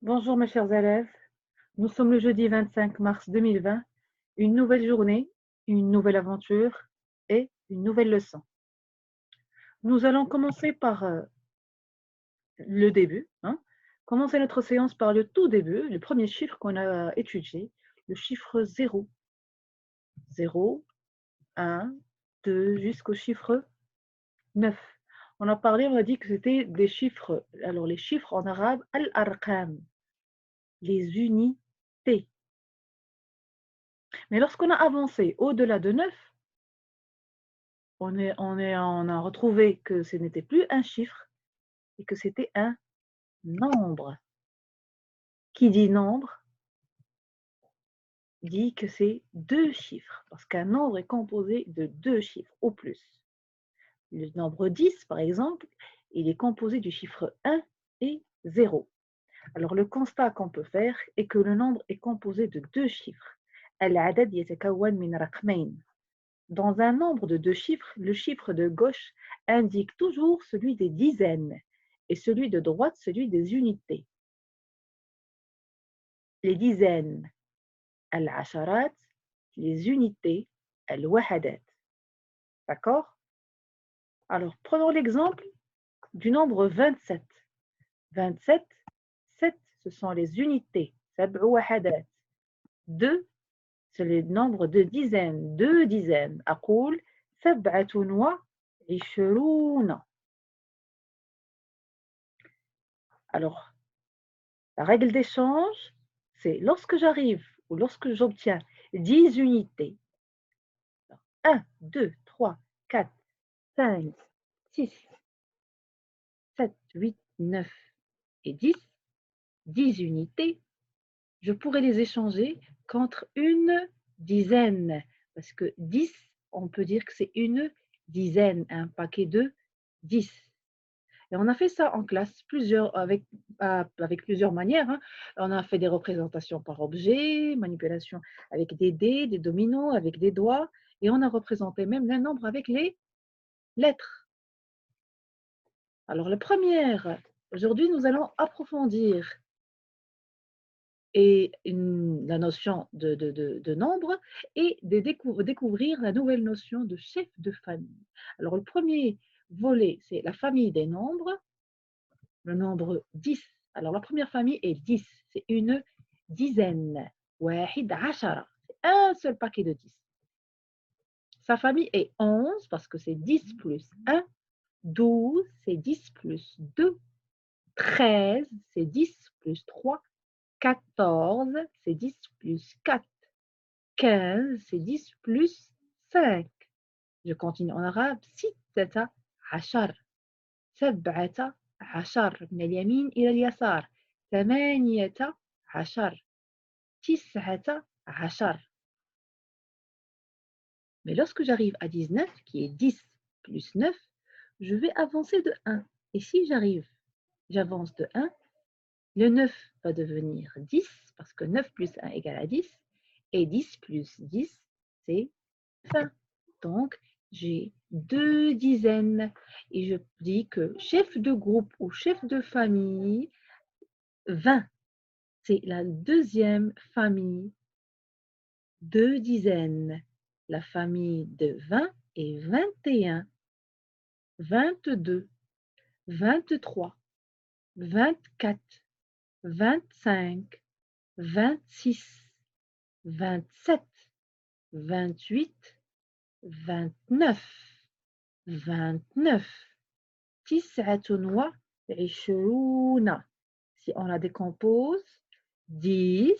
Bonjour mes chers élèves, nous sommes le jeudi 25 mars 2020, une nouvelle journée, une nouvelle aventure et une nouvelle leçon. Nous allons commencer par le début, commencer notre séance par le tout début, le premier chiffre qu'on a étudié, le chiffre 0. 0, 1, 2, jusqu'au chiffre 9. On a parlé, on a dit que c'était des chiffres, alors les chiffres en arabe, al-arqam, les unités. Mais lorsqu'on a avancé au-delà de 9, on a retrouvé que ce n'était plus un chiffre et que c'était un nombre. Qui dit nombre dit que c'est deux chiffres, parce qu'un nombre est composé de deux chiffres au plus. Le nombre 10, par exemple, il est composé du chiffre 1 et 0. Alors le constat qu'on peut faire est que le nombre est composé de deux chiffres. العدد يتكون من رقمين. Dans un nombre de deux chiffres, le chiffre de gauche indique toujours celui des dizaines et celui de droite celui des unités. Les dizaines, al-asharat, les unités, al-wahadat. D'accord? Alors, prenons l'exemple du nombre 27. 27, 7, ce sont les unités, sab'u wahadat. 2, c'est le nombre de dizaines, deux dizaines. Aqul, sab'atun wa ishruna. Alors, la règle d'échange, c'est lorsque j'arrive ou lorsque j'obtiens 10 unités, 1, 2, 3, 4, 5, 6, 7, 8, 9 et 10 unités, je pourrais les échanger contre une dizaine. Parce que 10, on peut dire que c'est une dizaine, un paquet de 10. Et on a fait ça en classe avec plusieurs manières. On a fait des représentations par objet, manipulation avec des dés, des dominos, avec des doigts, et on a représenté même les nombres avec les lettres. Alors, aujourd'hui, nous allons approfondir la notion de nombre et découvrir la nouvelle notion de chef de famille. Alors, le premier volet, c'est la famille des nombres. Le nombre 10. Alors, la première famille est 10. C'est une dizaine. Wahid ashara. C'est un seul paquet de 10. Sa famille est 11 parce que c'est 10 plus 1. 12, c'est 10 plus 2. 13, c'est 10 plus 3. 14, c'est 10 plus 4. 15, c'est 10 plus 5. Je continue en arabe. 6 ashar. 7 عشر من اليمين إلى اليسار 18 19 Mais lorsque j'arrive à 19, qui est 10 plus 9, je vais avancer de 1. Et si j'avance de 1, le 9 va devenir 10, parce que 9 plus 1 égale à 10, et 10 plus 10, c'est 20. Donc, j'ai deux dizaines. Et je dis que chef de groupe ou chef de famille, 20, c'est la deuxième famille, deux dizaines. La famille de 20 est 21, 22, 23, 24, 25, 26, 27, 28, 29, 29. تسعة وعشرون. Si on la décompose, 10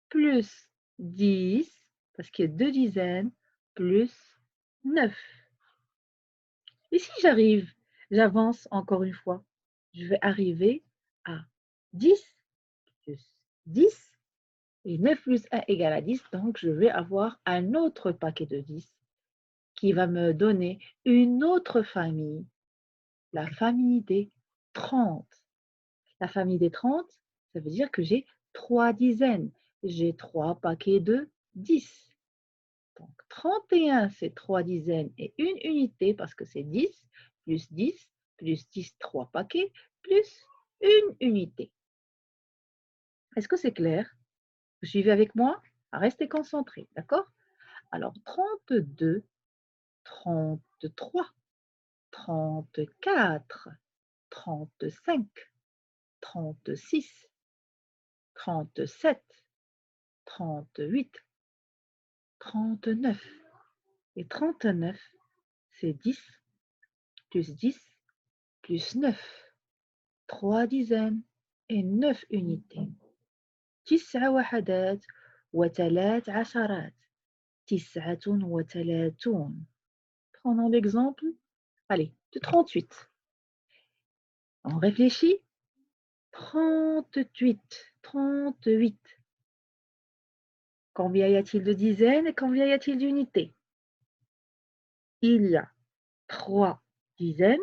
plus 10, parce qu'il y a deux dizaines, plus 9. Et si j'avance encore une fois, je vais arriver à 10 plus 10, et 9 plus 1 égale à 10, donc je vais avoir un autre paquet de 10 qui va me donner une autre famille, la famille des 30. La famille des 30, ça veut dire que j'ai 3 dizaines. J'ai 3 paquets de 10. Donc 31, c'est 3 dizaines et une unité parce que c'est 10 plus 10 plus 10, 3 paquets, plus une unité. Est-ce que c'est clair? Vous suivez avec moi? Restez concentrés, d'accord? Alors, 32, 33, 34, 35, 36, 37, 38, 39. Et 39, c'est 10 plus 10 plus 9. 3 dizaines et 9 unités. 9 وحدات وثلاث عشرات. 39. Prenons l'exemple, allez, de 38. On réfléchit. 38. 38. Combien y a-t-il de dizaines et combien y a-t-il d'unités? Il y a 3 dizaines.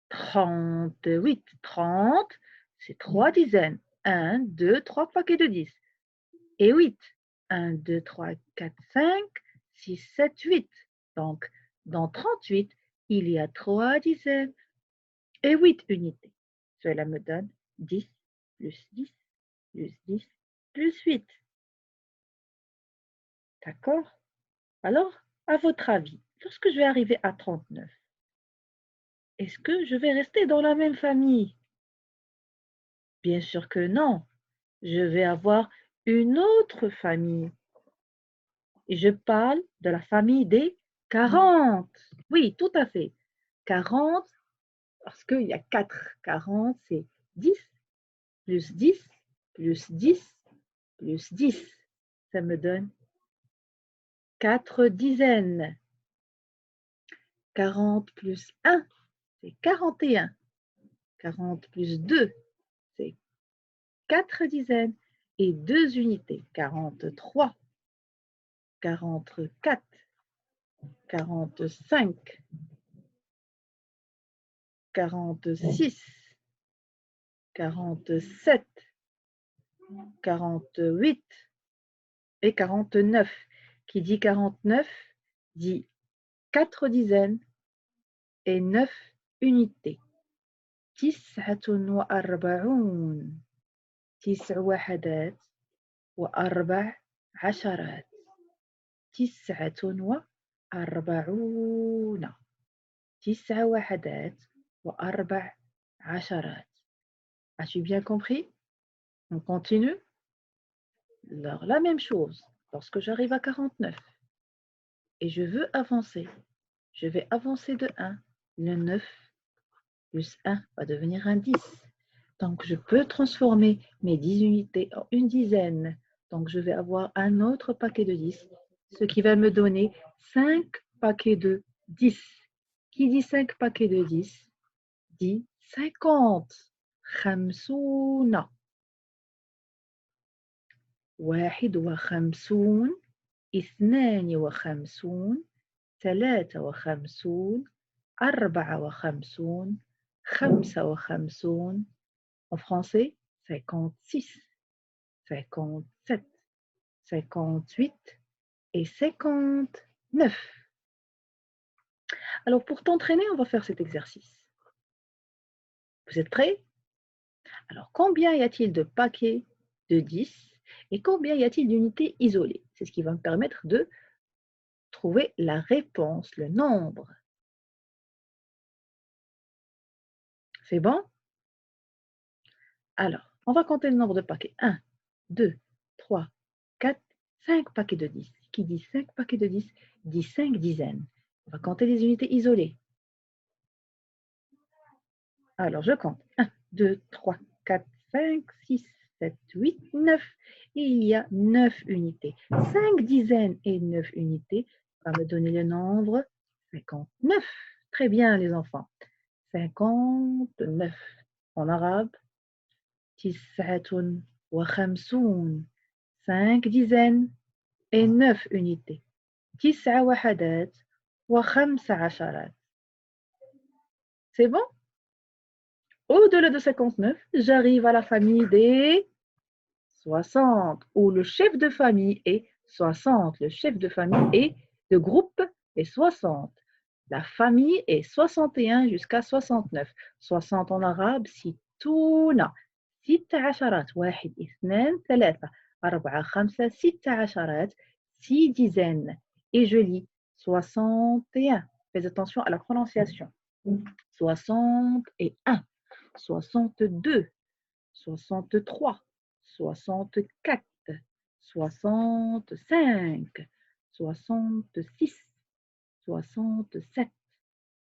38. 30, c'est 3 dizaines. 1, 2, 3 paquets de 10. Et 8. 1, 2, 3, 4, 5, 6, 7, 8. Donc, dans 38, il y a 3 dizaines et 8 unités. Cela me donne 10 plus 10 plus 10 plus 8. D'accord? Alors, à votre avis, lorsque je vais arriver à 39, est-ce que je vais rester dans la même famille? Bien sûr que non. Je vais avoir une autre famille. Et je parle de la famille des 40. Oui, tout à fait. 40, parce qu'il y a 4. 40, c'est 10 plus 10 plus 10 plus 10. Ça me donne 4 dizaines. 40 plus 1, c'est 41. 40 plus 2, c'est 4 dizaines et 2 unités. 43, 44, 45, 46, 47, 48 et 49. Qui dit 49 dit 4 dizaines et 9 unités. 49. 9 وحدات و4 عشرات. 49. 9 وحدات و4 عشرات. As-tu bien compris? On continue? Alors, la même chose, lorsque j'arrive à 49 et je veux avancer, je vais avancer de 1. Le 9 plus 1 va devenir un 10. Donc, je peux transformer mes 10 unités en une dizaine. Donc, je vais avoir un autre paquet de 10, ce qui va me donner 5 paquets de 10. Qui dit 5 paquets de 10 dit 50. 50. 51. 52. 53. 54. 55. En français, 56, 57, 58 et 59. Alors, pour t'entraîner, on va faire cet exercice. Vous êtes prêts? Alors, combien y a-t-il de paquets de 10 et combien y a-t-il d'unités isolées? C'est ce qui va me permettre de trouver la réponse, le nombre. C'est bon? Alors, on va compter le nombre de paquets. 1, 2, 3, 4, 5 paquets de 10. Qui dit 5 paquets de 10 dit 5 dizaines. On va compter les unités isolées. Alors, je compte. 1, 2, 3, 4, 5, 6, 7, 8, 9. Et il y a 9 unités. 5 dizaines et 9 unités va me donner le nombre 59. Très bien, les enfants. 59. En arabe, 59. 5 dizaines et 9 unités. 9 وحدات و5 عشرات. C'est bon? Au-delà de 59, j'arrive à la famille des 60, où le chef de famille est 60. Le chef de famille est de groupe est 60. La famille est 61 jusqu'à 69. 60 en arabe, ستون. 6 واحد اثنان ثلاثة 4 5 6 6 dizaines. Et je lis 61. Fais attention à la prononciation. 61, 62, 63, 64, 65, 66, 67,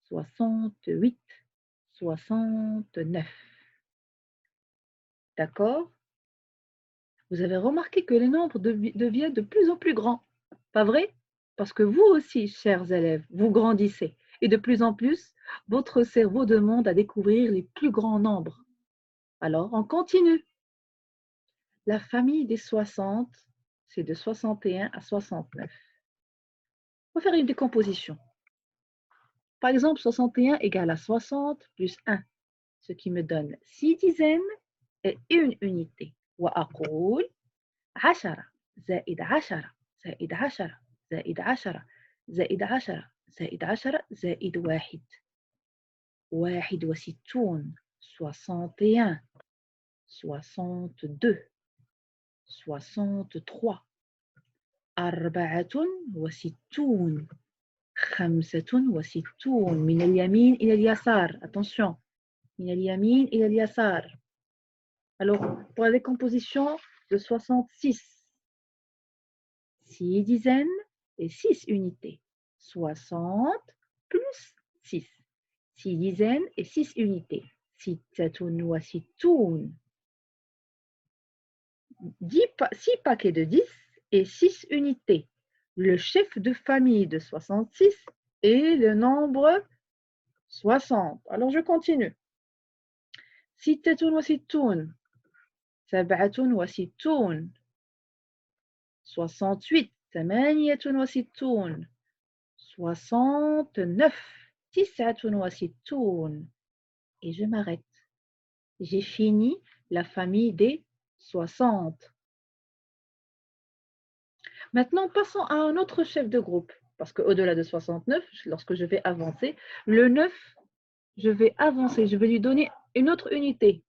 68, 69. D'accord? Vous avez remarqué que les nombres deviennent de plus en plus grands, pas vrai? Parce que vous aussi, chers élèves, vous grandissez. Et de plus en plus, votre cerveau demande à découvrir les plus grands nombres. Alors, on continue. La famille des 60, c'est de 61 à 69. On va faire une décomposition. Par exemple, 61 égale à 60 plus 1, ce qui me donne 6 dizaines et une unité. وأقول 10 زائد 10 زائد 10 زائد 10 زائد 10 زائد 10 زائد 1. 61 61 62 63 64 65 من اليمين إلى اليسار. Attention, من اليمين إلى اليسار. Alors, pour la décomposition de 66, 6 dizaines et 6 unités. 60 plus 6. 6 dizaines et 6 unités. 66. 6 paquets de 10 et 6 unités. Le chef de famille de 66 est le nombre 60. Alors, je continue. 66. 67. 68. 68. 69. 69. Et je m'arrête. J'ai fini la famille des 60. Maintenant, passons à un autre chef de groupe. Parce qu'au-delà de 69, lorsque je vais avancer, le 9, je vais avancer. Je vais lui donner une autre unité.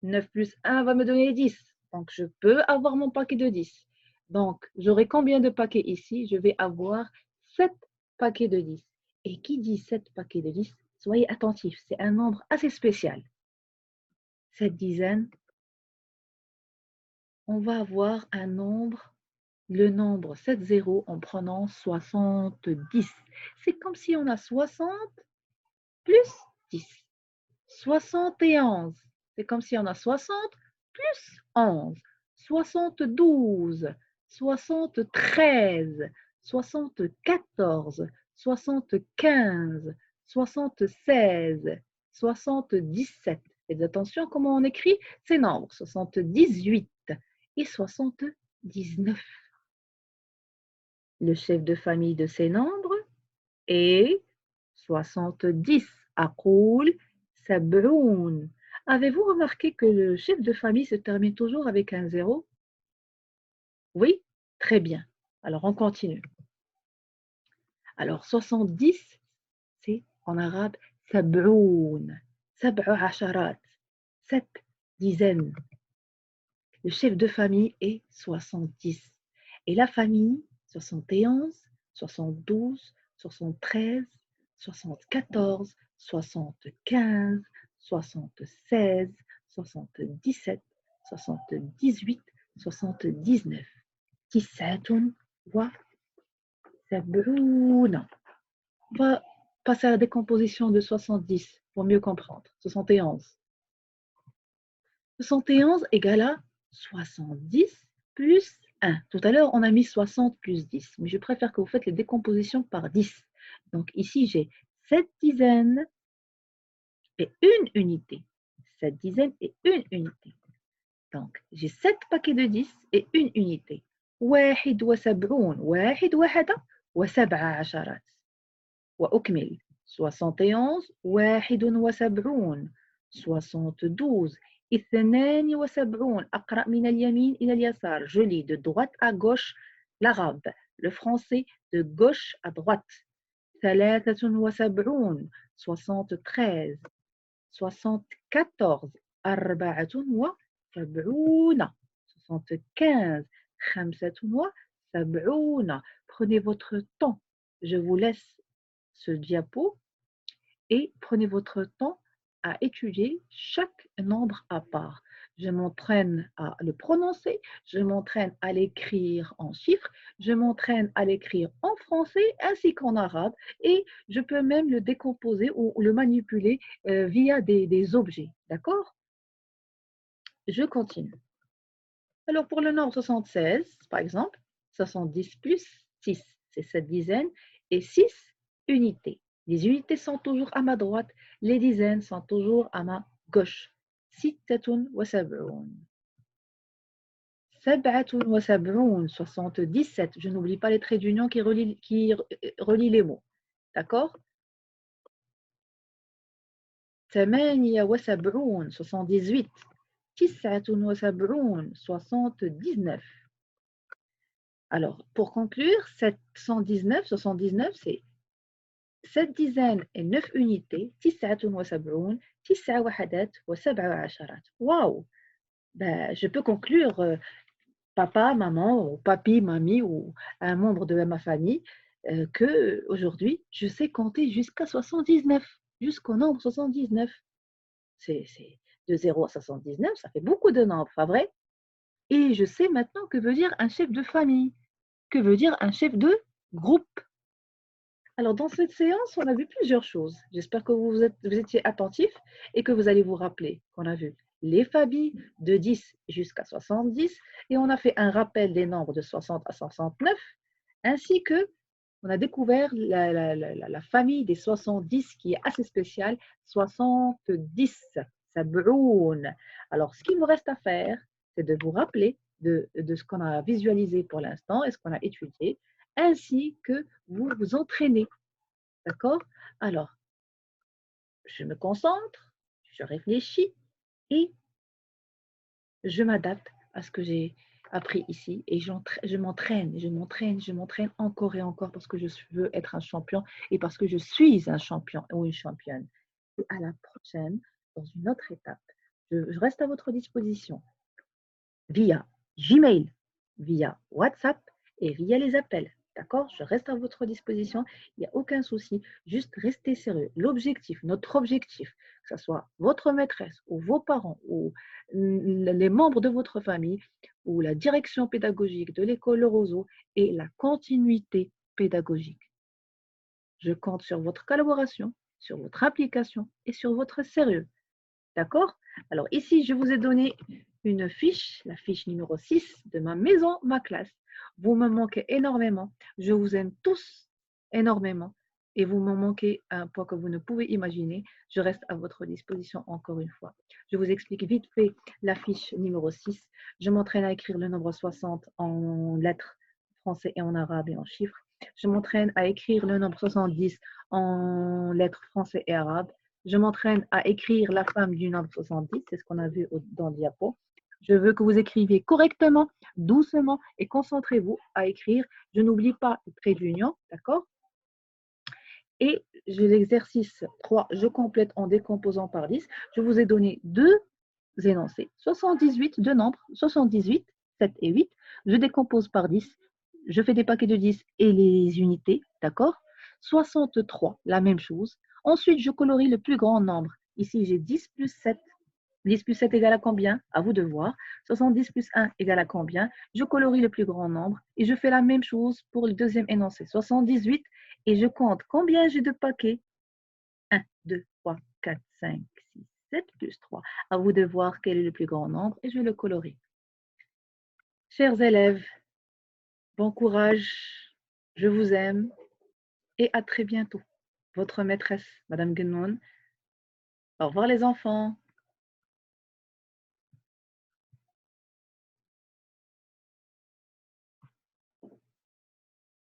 9 plus 1 va me donner 10. Donc, je peux avoir mon paquet de 10. Donc, j'aurai combien de paquets ici? Je vais avoir 7 paquets de 10. Et qui dit 7 paquets de 10? Soyez attentifs, c'est un nombre assez spécial. 7 dizaines, on va avoir un nombre, le nombre 7 zéros en prenant 70. C'est comme si on a 60 plus 10. 71. C'est comme si on a 60 plus 11. 72, 73, 74, 75, 76, 77. Faites attention comment on écrit ces nombres. 78 et 79. Le chef de famille de ces nombres est 70. أقول 70. Avez-vous remarqué que le chef de famille se termine toujours avec un 0? Oui? Très bien. Alors, on continue. Alors, 70, c'est en arabe سبعون. 7 عشرات. 7 dizaines. Le chef de famille est 70. Et la famille, 71, 72, 73, 74, 75, 76, 77, 78, 79. 79 وسبعون. On va passer à la décomposition de 70 pour mieux comprendre. 71. 71 égale à 70 plus 1. Tout à l'heure, on a mis 60 plus 10, mais je préfère que vous faites les décompositions par 10. Donc ici, j'ai 7 dizaines et une unité. 7 dizaines et une unité. Donc, j'ai 7 paquets de 10 et une unité. 71. 1 واحدة و7 عشرات. وأكمل. 71 71 72 72. أقرأ من اليمين إلى اليسار. Je lis de droite à gauche l'arabe, le français de gauche à droite. 73 73 74 74 75 75. Prenez votre temps. Je vous laisse ce diapo et prenez votre temps à étudier chaque nombre à part. Je m'entraîne à le prononcer, je m'entraîne à l'écrire en chiffres, je m'entraîne à l'écrire en français ainsi qu'en arabe et je peux même le décomposer ou le manipuler via des objets. D'accord? Je continue. Alors pour le nombre 76, par exemple, 70 plus 6, c'est 7 dizaines, et 6 unités. Les unités sont toujours à ma droite, les dizaines sont toujours à ma gauche. 76 77. Je n'oublie pas les traits d'union qui relient les mots. D'accord? 78 78. 79 79. Alors, pour conclure, 719, 79, c'est 7 dizaines et 9 unités. 79 9 وحدات و7 عشرات. Waouh! Ben, je peux conclure papa, maman, ou papi, mamie ou un membre de ma famille que aujourd'hui, je sais compter jusqu'à 79, jusqu'au nombre 79. C'est de 0 à 79, ça fait beaucoup de nombres, pas vrai? Et je sais maintenant que veut dire un chef de famille, que veut dire un chef de groupe. Alors, dans cette séance, on a vu plusieurs choses. J'espère que vous étiez attentifs et que vous allez vous rappeler qu'on a vu les familles de 10 jusqu'à 70 et on a fait un rappel des nombres de 60 à 69 ainsi que on a découvert la famille des 70 qui est assez spéciale, 70, sab'oun. Alors, ce qu'il vous reste à faire, c'est de vous rappeler de ce qu'on a visualisé pour l'instant et ce qu'on a étudié, ainsi que vous vous entraînez. D'accord? Alors, je me concentre, je réfléchis et je m'adapte à ce que j'ai appris ici et je m'entraîne encore et encore parce que je veux être un champion et parce que je suis un champion ou une championne. Et à la prochaine, dans une autre étape. Je reste à votre disposition via Gmail, via WhatsApp et via les appels. D'accord? Je reste à votre disposition. Il n'y a aucun souci. Juste restez sérieux. L'objectif, notre objectif, que ce soit votre maîtresse ou vos parents ou les membres de votre famille ou la direction pédagogique de l'école Le Roseau est la continuité pédagogique. Je compte sur votre collaboration, sur votre application et sur votre sérieux. D'accord? Alors ici, je vous ai donné une fiche, la fiche numéro 6 de ma maison, ma classe. Vous me manquez énormément. Je vous aime tous énormément. Et vous me manquez à un point que vous ne pouvez imaginer. Je reste à votre disposition encore une fois. Je vous explique vite fait la fiche numéro 6. Je m'entraîne à écrire le nombre 60 en lettres français et en arabe et en chiffres. Je m'entraîne à écrire le nombre 70 en lettres français et arabe. Je m'entraîne à écrire la femme du nombre 70, c'est ce qu'on a vu dans le diapo. Je veux que vous écriviez correctement, doucement et concentrez-vous à écrire. Je n'oublie pas le trait d'union, d'accord? Et j'ai l'exercice 3, je complète en décomposant par 10. Je vous ai donné deux énoncés, 78, deux nombres, 78, 7 et 8. Je décompose par 10. Je fais des paquets de 10 et les unités, d'accord? 63, la même chose. Ensuite, je colorie le plus grand nombre. Ici, j'ai 10 plus 7. 10 plus 7 égale à combien? À vous de voir. 70 plus 1 égale à combien? Je colorie le plus grand nombre et je fais la même chose pour le deuxième énoncé. 78 et je compte combien j'ai de paquets? 1, 2, 3, 4, 5, 6, 7 plus 3. À vous de voir quel est le plus grand nombre et je le colorie. Chers élèves, bon courage, je vous aime et à très bientôt. Votre maîtresse, Madame Guenoun. Au revoir les enfants.